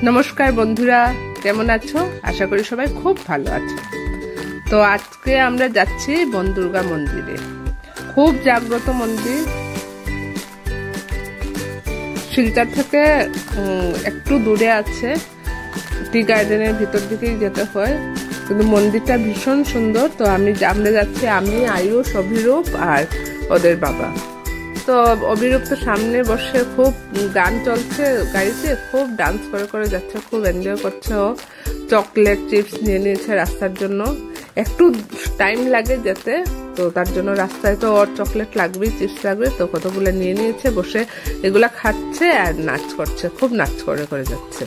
নমস্কার বন্ধুরা, কেমন আছো? আশা করি সবাই খুব ভালো আছো। তো আজকে আমরা যাচ্ছি বনদুর্গা মন্দিরে। খুব জাগ্রত মন্দির। শিলচর থেকে একটু দূরে আছে, টি গার্ডেনের ভিতর দিকেই যেতে হয়, কিন্তু মন্দিরটা ভীষণ সুন্দর। তো আমরা যাচ্ছি, আমি, আয়ুষ, অভিরূপ আর ওদের বাবা। তো অভিরূপ তো সামনে বসে খুব গান চলছে গাড়িতে, খুব ডান্স করে করে যাচ্ছে, খুব এনজয় করছে। ও চকলেট চিপস নিয়ে নিয়েছে রাস্তার জন্য। একটু টাইম লাগে যেতে, তো তার জন্য রাস্তায় তো ওর চকলেট লাগবেই, চিপস লাগবে, তো কতগুলো নিয়ে নিয়েছে, বসে এগুলা খাচ্ছে আর নাচ করছে, খুব নাচ করে করে যাচ্ছে।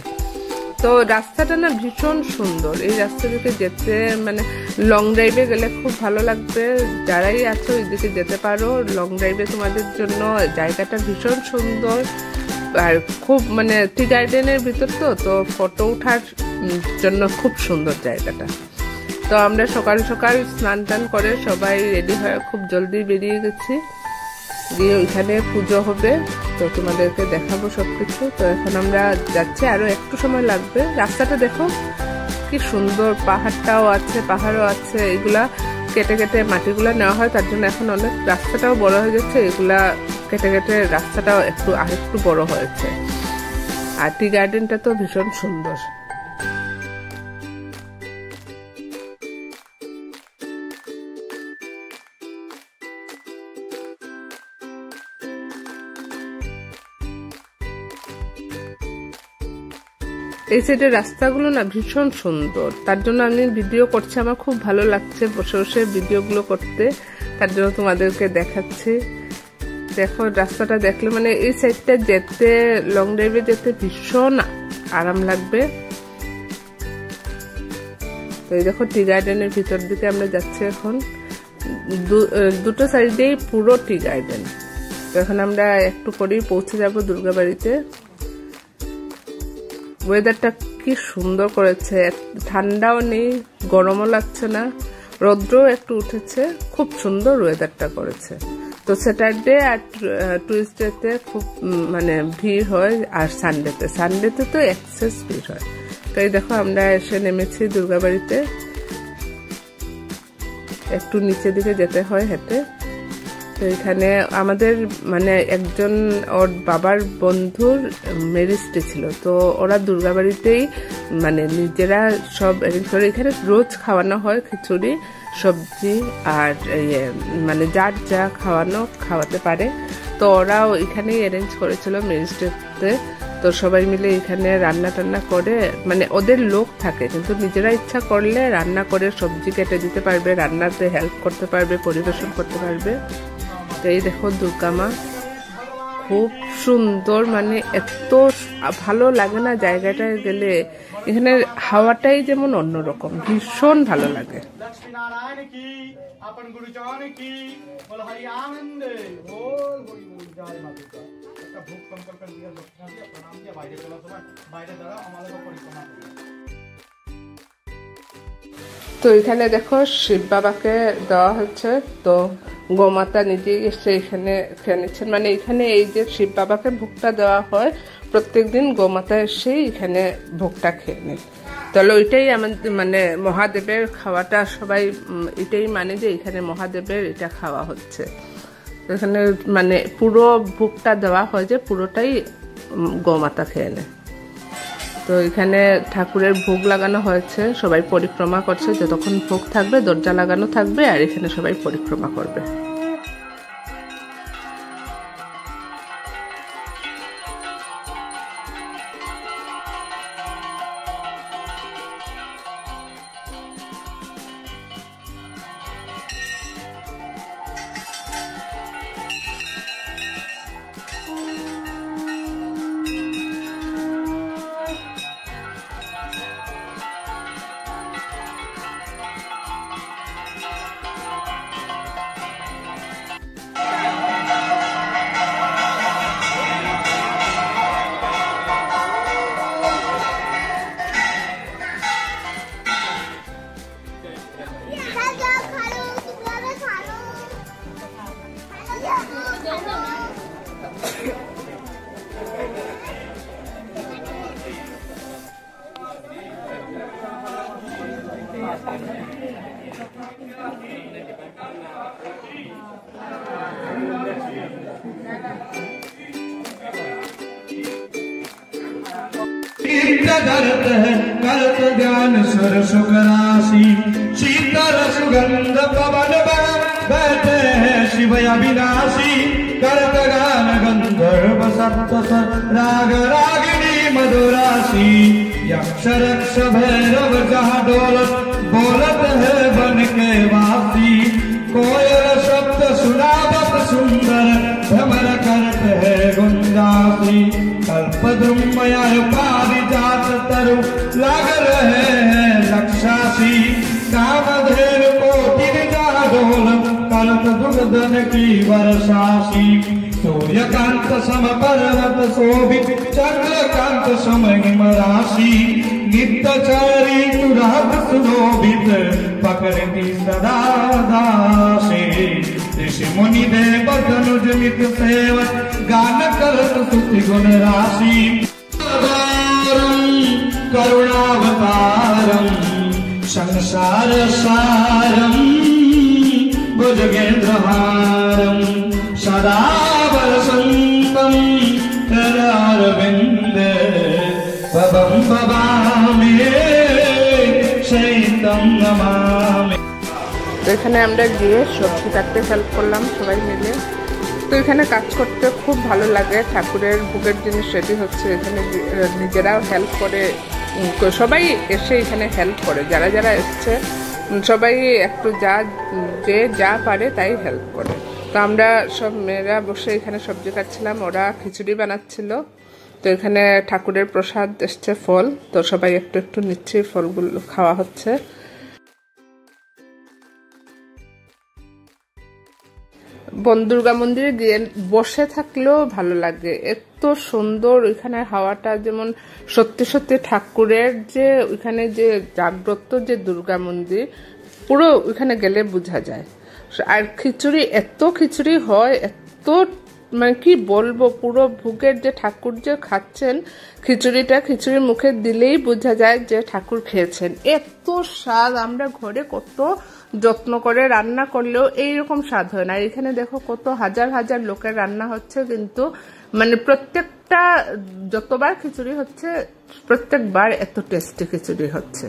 তো রাস্তাটা না ভীষণ সুন্দর। এই রাস্তা দিকে যেতে মানে লং ড্রাইভে গেলে খুব ভালো লাগবে। যারাই আছো ওইদিকে যেতে পারো লং ড্রাইভে, তোমাদের জন্য জায়গাটা ভীষণ সুন্দর। আর খুব মানে টি গার্ডেনের ভিতর তো ফটো ওঠার জন্য খুব সুন্দর জায়গাটা। তো আমরা সকাল সকাল স্নান টান করে সবাই রেডি হয়ে খুব জলদি বেরিয়ে গেছি, গিয়ে ওইখানে পুজো হবে, তো তোমাদেরকে দেখাবো সবকিছু। তো এখন আমরা যাচ্ছি, আরো একটু সময় লাগবে। রাস্তাটা দেখো কি সুন্দর, পাহাড়টাও আছে, পাহাড়ও আছে। এগুলা কেটে কেটে মাটিগুলা নেওয়া হয়, তার জন্য এখন অনেক রাস্তাটাও বড় হয়ে যাচ্ছে। এগুলা কেটে কেটে রাস্তাটাও আরেকটু বড় হয়েছে। আর টি গার্ডেনটা তো ভীষণ সুন্দর। এই সাইডের রাস্তাগুলো না ভীষণ সুন্দর, তার জন্য আমি ভিডিও করছি। আমার খুব ভালো লাগছে বসে বসে ভিডিওগুলো করতে, তার জন্য তোমাদেরকে দেখাচ্ছি। দেখো রাস্তাটা দেখলে মানে এই সাইডটা যেতে, লং ড্রাইভে যেতে ভীষণ আরাম লাগবে। তো এই দেখো টি গার্ডেনের ভিতর দিকে আমরা যাচ্ছি এখন। দুটো সাইডেই পুরো টি গার্ডেন। তো এখন আমরা একটু পরেই পৌঁছে যাব দুর্গাবাড়িতে। ওয়েদারটা কি সুন্দর করেছে, ঠান্ডাও নেই, গরমও লাগছে না, রৌদ্রও একটু উঠেছে, খুব সুন্দর ওয়েদারটা করেছে। তো স্যাটারডে আর টুইসডেতে খুব মানে ভিড় হয়, আর সানডেতে তো এক্সেস ভিড় হয়। তো এই দেখো আমরা এসে নেমেছি দুর্গাবাড়িতে। একটু নিচের দিকে যেতে হয় হেঁটে। তো এখানে আমাদের মানে একজন ওর বাবার বন্ধুর ম্যারেজ ডে ছিল, তো ওরা দুর্গাবাড়িতেই মানে নিজেরা সব অ্যারেঞ্জ করে। এখানে রোজ খাওয়ানো হয় খিচুড়ি, সবজি আর মানে যার যা খাওয়াতে পারে। তো ওরাও এখানেই অ্যারেঞ্জ করেছিল ম্যারেজ ডেতে। তো সবাই মিলে এখানে রান্না টান্না করে, মানে ওদের লোক থাকে কিন্তু নিজেরা ইচ্ছা করলে রান্না করে সবজি কেটে দিতে পারবে, রান্নাতে হেল্প করতে পারবে, পরিবেশন করতে পারবে। এই দেখো দুর্গা মা খুব সুন্দর, মানে এত ভালো লাগে না জায়গাটায় গেলে। এখানে হাওয়াটাই যেমন অন্যরকম, ভীষণ ভালো লাগে। তো এখানে দেখো শিব বাবাকে দেওয়া হচ্ছে, তো গোমাতা নিজে এসে এখানে খেয়ে নিচ্ছেন। মানে এখানে এই যে শিব বাবাকে ভোগটা দেওয়া হয়, প্রত্যেকদিন গোমাতা এসেই এখানে ভোগটা খেয়ে নেয়। তাহলে ওইটাই আমাদের মানে মহাদেবের খাওয়াটা, সবাই এটাই মানে যে এখানে মহাদেবের এটা খাওয়া হচ্ছে। এখানে মানে পুরো ভোগটা দেওয়া হয় যে পুরোটাই গোমাতা খেয়ে নেয়। তো এখানে ঠাকুরের ভোগ লাগানো হয়েছে, সবাই পরিক্রমা করছে, যতক্ষণ ভোগ থাকবে দরজা লাগানো থাকবে, আর এখানে সবাই পরিক্রমা করবে। करत है करत ज्ञान सुर सुख राशि शीतल सुगंध पवन बैठे हैं शिव अविनाशी करत गान गंधर्व सप्त राग रागिनी मधुरासी यक्ष रक्ष भैरव जहाँ डोलत बोलत है बन के वासी कोयल शब्द सुनावत सुंदर भ्रमर करत है गुंजासी कल्पद्रुमय पारिजात तरु लाग रहे हैं लक्षासी कामधेनु कोटि डोल करत दुर्धन की वर्षासी सूर्यकांत सम पर्वत शोभित चंद्रकांत सम हिम राशि नित्यचारी तुरहत सुशोभित पकड़ती सदा दासी ऋषि मुनि देव धनुज नित सेवक गान करत स्तुति गुण राशि करुणावतारम संसार सारम भुजगेन्द्रहारम सदा वसंतम करारविंदे पवम पवामि शैतम नमामि। তো এখানে আমরা গিয়ে সবজি কাটতে হেল্প করলাম সবাই মিলে। তো এখানে কাজ করতে খুব ভালো লাগে, ঠাকুরের ভোগের জিনিস রেডি হচ্ছে, এখানে নিজেরাও হেল্প করে, সবাই এসে এখানে হেল্প করে, যারা যারা এসছে সবাই একটু যে যা পারে তাই হেল্প করে। তো আমরা সব মেয়েরা বসে এখানে সবজি কাটছিলাম, ওরা খিচুড়ি বানাচ্ছিল। তো এখানে ঠাকুরের প্রসাদ এসছে ফল, তো সবাই একটু একটু নিচ্ছে, ফলগুলো খাওয়া হচ্ছে। দুর্গা মন্দিরে গিয়ে বসে থাকলেও ভালো লাগে, এত সুন্দর ওইখানে হাওয়াটা, যেমন সত্যি সত্যি ঠাকুরের যে ওইখানে যে জাগ্রত যে দুর্গা মন্দির পুরো ওইখানে গেলে বোঝা যায়। আর খিচুড়ি, এত খিচুড়ি হয়, এত মানে কি বলবো, পুরো ভোগের যে ঠাকুর যে খাচ্ছেন খিচুড়ির মুখে দিলেই বোঝা যায় যে ঠাকুর খেয়েছেন, এত স্বাদ। আমরা ঘরে কত যত্ন করে রান্না করলেও এইরকম স্বাদ হয় না। এখানে দেখো কত হাজার হাজার লোকের রান্না হচ্ছে, কিন্তু মানে প্রত্যেকটা যতবার খিচুড়ি হচ্ছে প্রত্যেকবার এত টেস্টি খিচুড়ি হচ্ছে।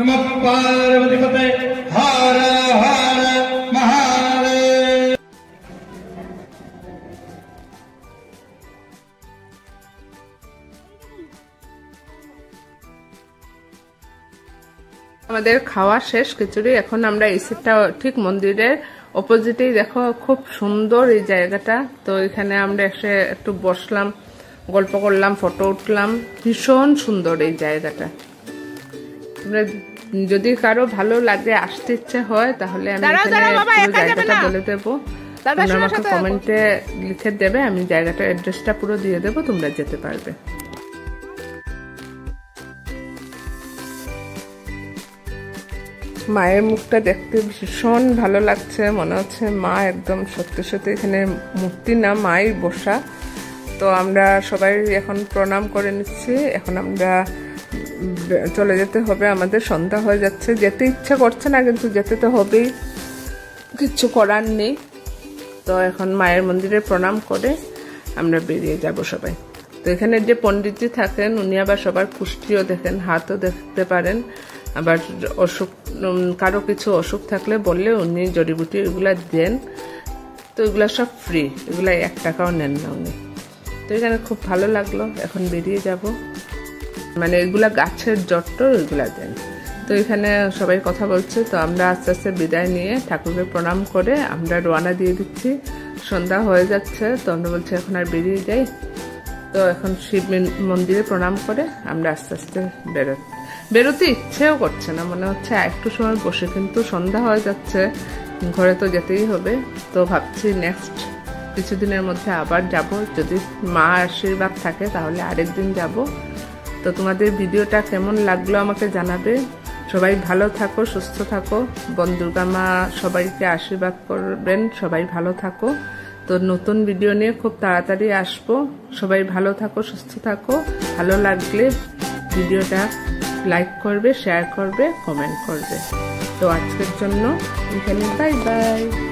नमः पार्वती पते हर हर महादेव। আমাদের খাওয়া শেষ খিচুড়ি। এখন আমরা এই সিটটা ঠিক মন্দিরের অপোজিটেই, দেখো খুব সুন্দর এই জায়গাটা। তো এখানে আমরা এসে একটু বসলাম, গল্প করলাম, ফটো উঠলাম, ভীষণ সুন্দর এই জায়গাটা। আমরা যদি কারো ভালো লাগে, আসতে ইচ্ছে হয়, তাহলে আমি জায়গাটা বলে দেবো, তোমরা আমাকে কমেন্টে লিখে দেবে, আমি জায়গাটার অ্যাড্রেসটা পুরো দিয়ে দেবো, তোমরা যেতে পারবে। মায়ের মুখটা দেখতে ভীষণ ভালো লাগছে, মনে হচ্ছে মা একদম সত্যি সত্যি এখানে মূর্তি না, মাই বসা। তো আমরা সবাই এখন প্রণাম করে নিচ্ছি। এখন আমরা চলে যেতে হবে, আমাদের সন্ধ্যা হয়ে যাচ্ছে, যেতে ইচ্ছা করছে না কিন্তু যেতে তো হবেই, কিচ্ছু করার নেই। তো এখন মায়ের মন্দিরে প্রণাম করে আমরা বেরিয়ে যাব সবাই। তো এখানে যে পণ্ডিতজি থাকেন উনি আবার সবার কুষ্টিও দেখেন, হাতও দেখতে পারেন, আবার অসুখ কারো কিছু অসুখ থাকলে বললে উনি জড়িবুটি এগুলা দেন। তো এগুলা সব ফ্রি, এগুলা 1 টাকাও নেন না উনি। তো এখানে খুব ভালো লাগলো। এখন বেরিয়ে যাব, মানে এগুলা গাছের জট্টর এগুলা দেন। তো এখানে সবাই কথা বলছে। তো আমরা আস্তে আস্তে বিদায় নিয়ে ঠাকুরকে প্রণাম করে আমরা রওনা দিয়ে দিচ্ছি। সন্ধ্যা হয়ে যাচ্ছে, তো আমরা বলছি এখন আর বেরিয়ে যাই। তো এখন শিব মন্দিরে প্রণাম করে আমরা আস্তে আস্তে বেরোতে ইচ্ছেও করছে না, মনে হচ্ছে একটু সময় বসে, কিন্তু সন্ধ্যা হয়ে যাচ্ছে, ঘরে তো যেতেই হবে। তো ভাবছি নেক্সট কিছুদিনের মধ্যে আবার যাব, যদি মা আশীর্বাদ থাকে তাহলে আরেকদিন যাব। তো তোমাদের ভিডিওটা কেমন লাগলো আমাকে জানাবে। সবাই ভালো থাকো, সুস্থ থাকো। বোন দুর্গা মা সবাইকে আশীর্বাদ করবেন, সবাই ভালো থাকো। তো নতুন ভিডিও নিয়ে খুব তাড়াতাড়ি আসবো। সবাই ভালো থাকো, সুস্থ থাকো। ভালো লাগলে ভিডিওটা লাইক করবে, শেয়ার করবে, কমেন্ট করবে। তো আজকের জন্য এখানে বাই বাই।